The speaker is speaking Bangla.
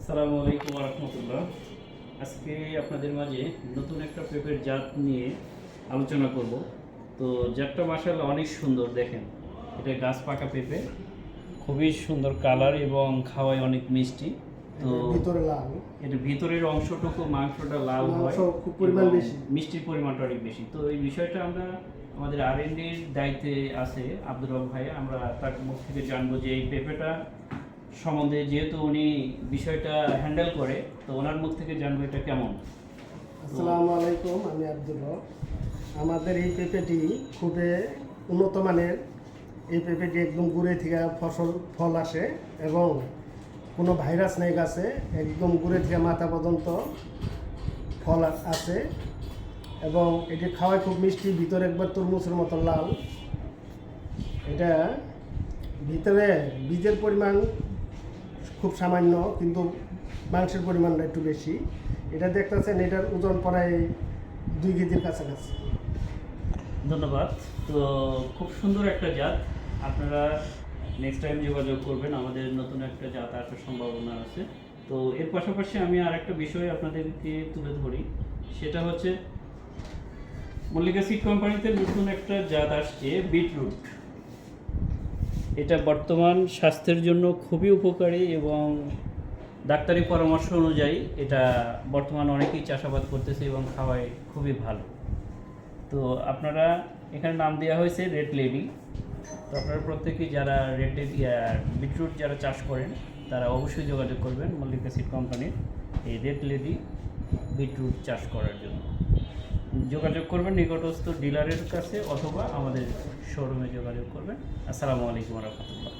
আসসালামু আলাইকুম ওয়া রাহমাতুল্লাহ। আজকে আপনাদের মাঝে নতুন একটা পেঁপের জাত নিয়ে আলোচনা করব। তো জাতটা মাশাআল্লাহ অনেক সুন্দর, দেখেন এটা গাছ পাকা পেঁপে, খুবই সুন্দর কালার এবং খাওয়ায় অনেক মিষ্টি। তো ভিতরে লাল, এর ভিতরের অংশটুকু মাংসটা লাল হয়, মাংস খুব পরিমাণ এবং বেশি। মিষ্টির পরিমাণটা অনেক বেশি। তো এই বিষয়টা আমরা আমাদের আর&ডির দায়িত্বে আছে আব্দুর রব ভাই, আমরা তার মুখ থেকে জানবো যে এই পেঁপেটা সম্বন্ধে, যেহেতু উনি বিষয়টা হ্যান্ডেল করে, তো ওনার মুখ থেকে জানবো এটা কেমন। আসসালামু আলাইকুম, আমি আব্দুর রব। আমাদের এই পেঁপেটি খুবই উন্নত মানের। এই পেঁপেটি একদম গুঁড়ে থেকে ফল আসে এবং কোনো ভাইরাস নেই গাছে, একদম গুঁড়ে থেকে মাথা পর্যন্ত ফল আছে এবং এটি খাওয়ায় খুব মিষ্টি, ভিতরে একবার তরমুজের মতো লাল। এটা ভিতরে বীজের পরিমাণ খুব সামান্য, কিন্তু মাংসের পরিমাণটা একটু বেশি। এটা দেখতেছেন, এটার ওজন প্রায় 2 কেজির কাছাকাছি। ধন্যবাদ। তো খুব সুন্দর একটা জাত, আপনারা নেক্সট টাইম যোগাযোগ করবেন, আমাদের নতুন একটা জাত আসার সম্ভাবনা আছে। তো এর পাশাপাশি আমি আর একটা বিষয় আপনাদেরকে তুলে ধরি, সেটা হচ্ছে মল্লিকা সিড কোম্পানিতে নতুন একটা জাত আসছে বিটরুট। এটা বর্তমান স্বাস্থ্যের জন্য খুবই উপকারী এবং ডাক্তারি পরামর্শ অনুযায়ী এটা বর্তমান অনেকেই চাষাবাদ করতেছে এবং খাওয়ায় খুবই ভালো। তো আপনারা এখানে নাম দেওয়া হয়েছে রেড লেডি। তো আপনারা প্রত্যেকেই যারা বিটরুট যারা চাষ করেন, তারা অবশ্যই যোগাযোগ করবেন মল্লিকা সিড কোম্পানির এই রেড লেডি বিটরুট চাষ করার জন্য। যোগাযোগ করবেন নিকটস্থ ডিলারের কাছে অথবা আমাদের শোরুমে যোগাযোগ করবেন। আসসালামু আলাইকুম ওয়া রাহমাতুল্লাহ।